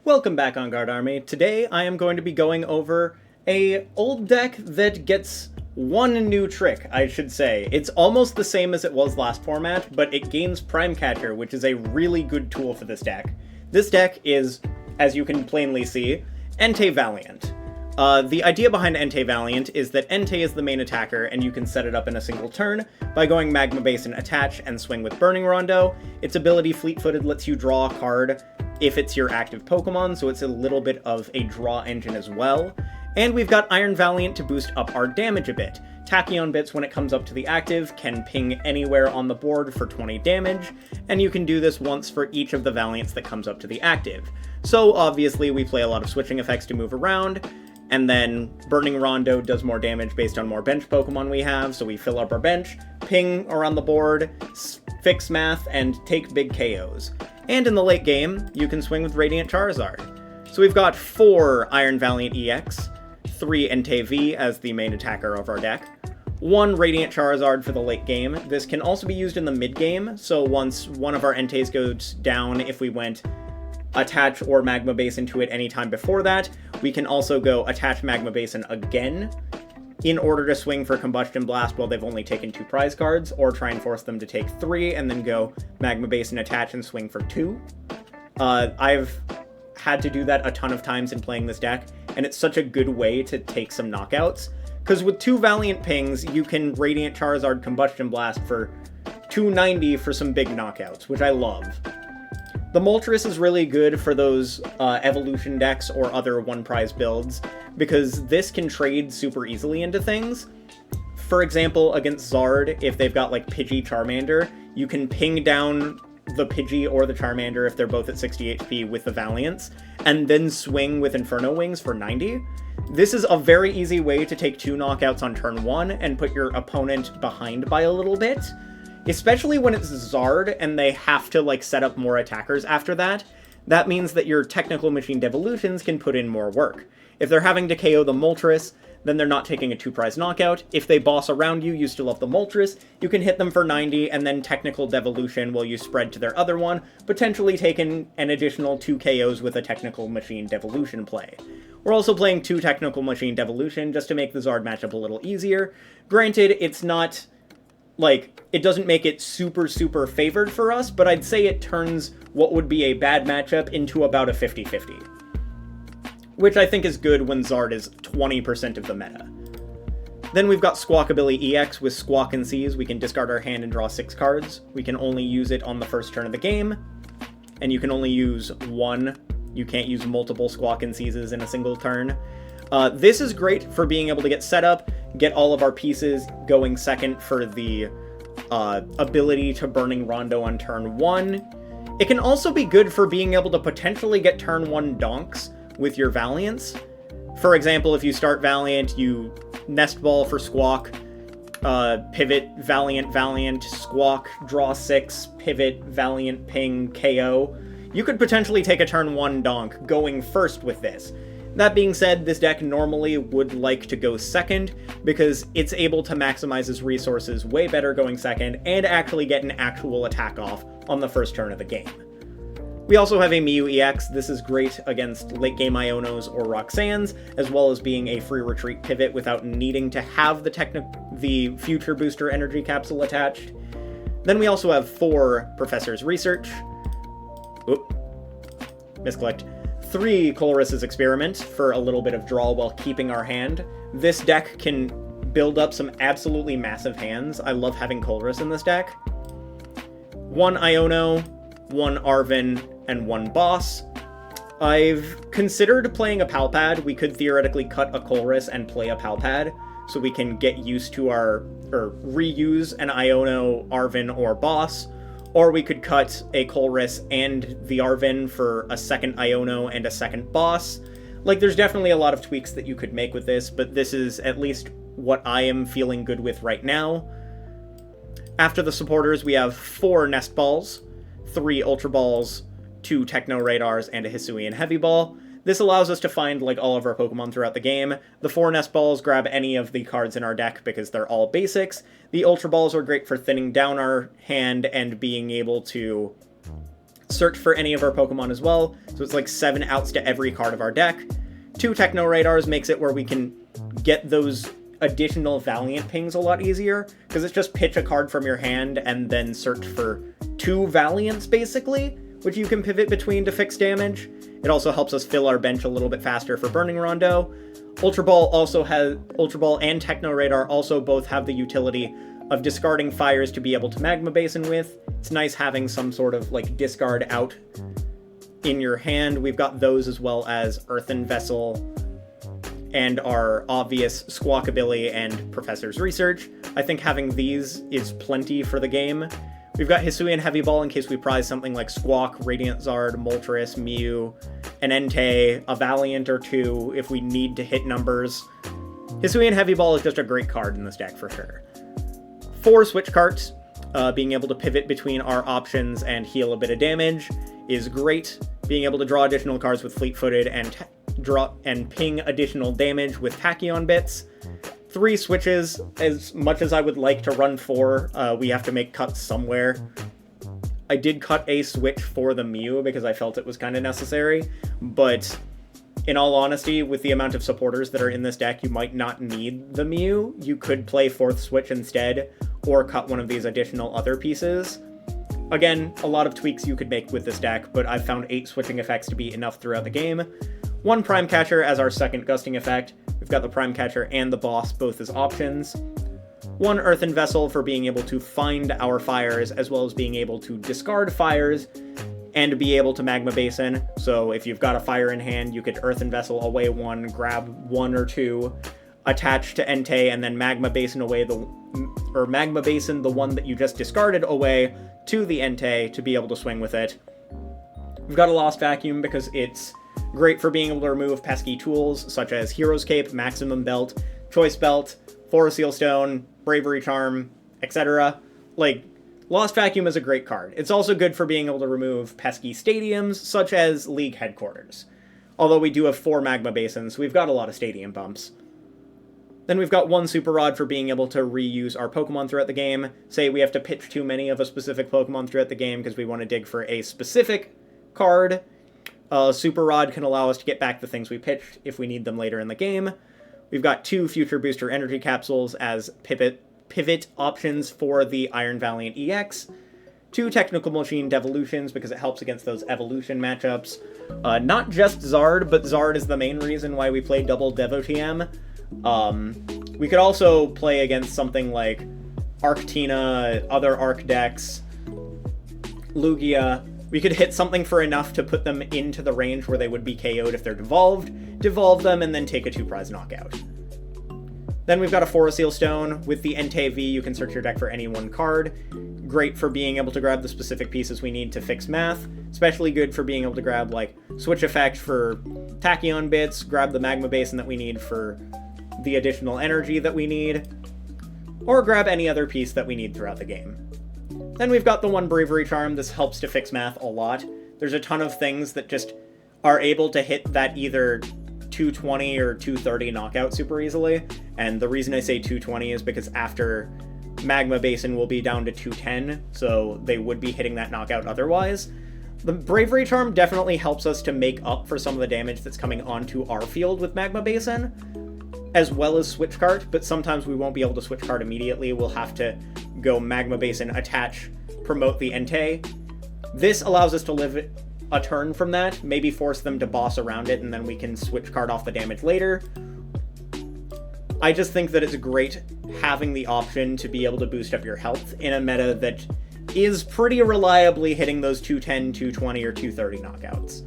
Welcome back on Guard Army. Today I am going to be going over a old deck that gets one new trick, I should say. It's almost the same as it was last format, but it gains Prime Catcher, which is a really good tool for this deck. This deck is, as you can plainly see, Entei Valiant. The idea behind Entei Valiant is that Entei is the main attacker, and you can set it up in a single turn by going Magma Basin Attach and swing with Burning Rondo. Its ability Fleet-Footed lets you draw a card if it's your active Pokemon, so it's a little bit of a draw engine as well. And we've got Iron Valiant to boost up our damage a bit. Tachyon Bits, when it comes up to the active, can ping anywhere on the board for 20 damage, and you can do this once for each of the Valiants that comes up to the active. So obviously we play a lot of switching effects to move around, and then Burning Rondo does more damage based on more bench Pokemon we have, so we fill up our bench, ping around the board, fix math, and take big KOs. And in the late game, you can swing with Radiant Charizard. So we've got 4 Iron Valiant EX, 3 Entei V as the main attacker of our deck, 1 Radiant Charizard for the late game. This can also be used in the mid game, so once one of our Enteis goes down, if we went Attach or Magma Basin to it anytime before that, we can also go Attach Magma Basin again in order to swing for Combustion Blast while they've only taken 2 prize cards, or try and force them to take 3 and then go Magma Basin Attach and swing for 2. I've had to do that a ton of times in playing this deck, and it's such a good way to take some knockouts, because with 2 Valiant Pings, you can Radiant Charizard Combustion Blast for 290 for some big knockouts, which I love. The Moltres is really good for those Evolution decks or other one-prize builds, because this can trade super easily into things. For example, against Zard, if they've got like Pidgey Charmander, you can ping down the Pidgey or the Charmander if they're both at 60 HP with the Valiants, and then swing with Inferno Wings for 90. This is a very easy way to take 2 knockouts on turn 1 and put your opponent behind by a little bit. Especially when it's Zard and they have to like set up more attackers after that. That means that your Technical Machine Devolutions can put in more work. If they're having to KO the Moltres, then they're not taking a 2-prize knockout. If they boss around you, you still have the Moltres, you can hit them for 90, and then Technical Devolution while you spread to their other one, potentially taking an additional 2 KOs with a Technical Machine Devolution play. We're also playing 2 Technical Machine Devolution just to make the Zard matchup a little easier. Granted, it's not like, it doesn't make it super favored for us, but I'd say it turns what would be a bad matchup into about a 50-50. Which I think is good when Zard is 20% of the meta. Then we've got Squawkabilly EX with Squawk and Seize. We can discard our hand and draw 6 cards. We can only use it on the first turn of the game, and you can only use 1. You can't use multiple Squawk and Seizes in a single turn. This is great for being able to get set up, get all of our pieces going second for the ability to Burning Rondo on turn 1. It can also be good for being able to potentially get turn 1 donks with your Valiants. For example, if you start Valiant, you Nest Ball for Squawk, pivot Valiant, Squawk, draw 6, pivot, Valiant, ping, KO. You could potentially take a turn 1 donk going first with this. That being said, this deck normally would like to go second, because it's able to maximize its resources way better going second, and actually get an actual attack off on the first turn of the game. We also have a Mew EX. This is great against late game Ionos or Roxannes, as well as being a free retreat pivot without needing to have the Future Booster Energy Capsule attached. Then we also have 4 Professor's Research. Oop. Misclicked. 3 Colress's Experiment for a little bit of draw while keeping our hand. This deck can build up some absolutely massive hands. I love having Colress in this deck. 1 Iono, 1 Arven, and 1 Boss. I've considered playing a PAL pad. We could theoretically cut a Colress and play a PAL pad, so we can get used to or reuse an Iono, Arven, or Boss. Or we could cut a Colress and the Arven for a second Iono and a second Boss. Like, there's definitely a lot of tweaks that you could make with this, but this is at least what I am feeling good with right now. After the supporters, we have 4 Nest Balls, 3 Ultra Balls, 2 Techno Radars, and a Hisuian Heavy Ball. This allows us to find, like, all of our Pokemon throughout the game. The 4 Nest Balls grab any of the cards in our deck because they're all basics. The Ultra Balls are great for thinning down our hand and being able to search for any of our Pokemon as well, so it's like 7 outs to every card of our deck. 2 Techno Radars makes it where we can get those additional Valiant pings a lot easier, because it's just pitch a card from your hand and then search for 2 Valiants, basically, which you can pivot between to fix damage. It also helps us fill our bench a little bit faster for Burning Rondo. Ultra Ball and Techno Radar also both have the utility of discarding fires to be able to Magma Basin with. It's nice having some sort of like discard out in your hand. We've got those as well as Earthen Vessel and our obvious Squawkabilly and Professor's Research. I think having these is plenty for the game. We've got Hisuian Heavy Ball in case we prize something like Squawk, Radiant Zard, Moltres, Mew, an Entei, a Valiant or 2 if we need to hit numbers. Hisuian Heavy Ball is just a great card in this deck for sure. 4 Switch Carts, being able to pivot between our options and heal a bit of damage is great. Being able to draw additional cards with Fleet-Footed and ping additional damage with Tachyon bits. 3 switches. As much as I would like to run 4, we have to make cuts somewhere. I did cut a switch for the Mew because I felt it was kind of necessary, but in all honesty, with the amount of supporters that are in this deck, you might not need the Mew. You could play 4th switch instead, or cut one of these additional other pieces. Again, a lot of tweaks you could make with this deck, but I've found 8 switching effects to be enough throughout the game. 1 Prime Catcher as our second gusting effect. We've got the Prime Catcher and the Boss both as options. 1 Earthen Vessel for being able to find our fires, as well as being able to discard fires and be able to Magma Basin. So if you've got a fire in hand, you could Earthen Vessel away 1, grab 1 or 2, attach to Entei, and then Magma Basin Magma Basin the one that you just discarded away to the Entei to be able to swing with it. We've got a Lost Vacuum because it's great for being able to remove pesky tools such as Hero's Cape, Maximum Belt, Choice Belt, Forest Seal Stone, Bravery Charm, etc. Like, Lost Vacuum is a great card. It's also good for being able to remove pesky stadiums such as League Headquarters. Although we do have 4 Magma Basins, we've got a lot of stadium bumps. Then we've got 1 Super Rod for being able to reuse our Pokemon throughout the game. Say we have to pitch too many of a specific Pokemon throughout the game because we want to dig for a specific card. Super Rod can allow us to get back the things we pitched if we need them later in the game. We've got 2 Future Booster Energy Capsules as pivot options for the Iron Valiant EX. 2 Technical Machine Devolutions because it helps against those evolution matchups. Not just Zard, but Zard is the main reason why we play double Devo-TM. We could also play against something like Arctina, other Arc decks, Lugia. We could hit something for enough to put them into the range where they would be KO'd if they're devolved, devolve them, and then take a 2-prize knockout. Then we've got a Forest Seal Stone. With the Entei V, you can search your deck for any 1 card. Great for being able to grab the specific pieces we need to fix math. Especially good for being able to grab, like, Switch Effect for Tachyon bits, grab the Magma Basin that we need for the additional energy that we need, or grab any other piece that we need throughout the game. Then we've got the 1 Bravery Charm. This helps to fix math a lot. There's a ton of things that just are able to hit that either 220 or 230 knockout super easily, and the reason I say 220 is because after Magma Basin will be down to 210, so they would be hitting that knockout otherwise. The Bravery Charm definitely helps us to make up for some of the damage that's coming onto our field with Magma Basin, as well as Switch Cart, but sometimes we won't be able to Switch Cart immediately. We'll have to go Magma Basin, attach, promote the Entei. This allows us to live a turn from that, maybe force them to boss around it, and then we can Switch Cart off the damage later. I just think that it's great having the option to be able to boost up your health in a meta that is pretty reliably hitting those 210, 220, or 230 knockouts.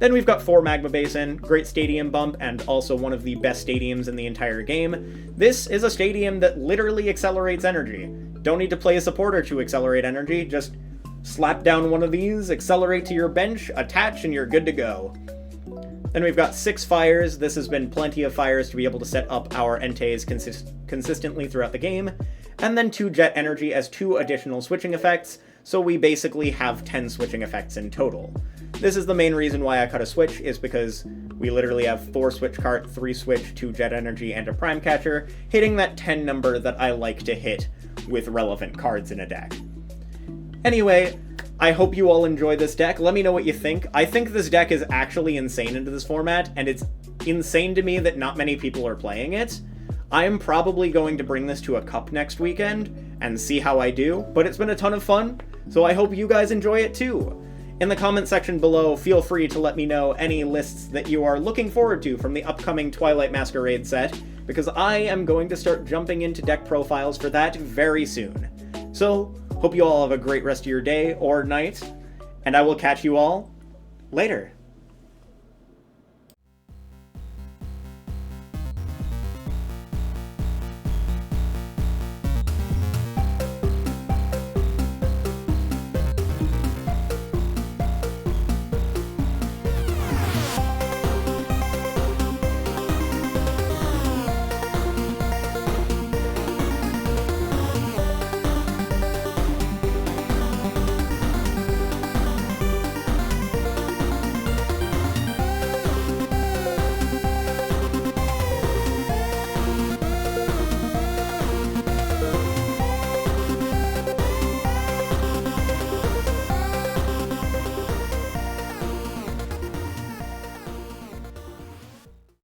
Then we've got 4 Magma Basin, great stadium bump, and also one of the best stadiums in the entire game. This is a stadium that literally accelerates energy. Don't need to play a supporter to accelerate energy, just slap down one of these, accelerate to your bench, attach, and you're good to go. Then we've got 6 fires. This has been plenty of fires to be able to set up our Enteis consistently throughout the game. And then 2 Jet Energy as 2 additional switching effects, so we basically have 10 switching effects in total. This is the main reason why I cut a switch, is because we literally have 4 Switch Cart, 3 Switch, 2 Jet Energy, and a Prime Catcher, hitting that 10 number that I like to hit with relevant cards in a deck. Anyway, I hope you all enjoy this deck. Let me know what you think. I think this deck is actually insane into this format, and it's insane to me that not many people are playing it. I am probably going to bring this to a cup next weekend and see how I do, but it's been a ton of fun, so I hope you guys enjoy it too. In the comment section below, feel free to let me know any lists that you are looking forward to from the upcoming Twilight Masquerade set, because I am going to start jumping into deck profiles for that very soon. So, hope you all have a great rest of your day or night, and I will catch you all later.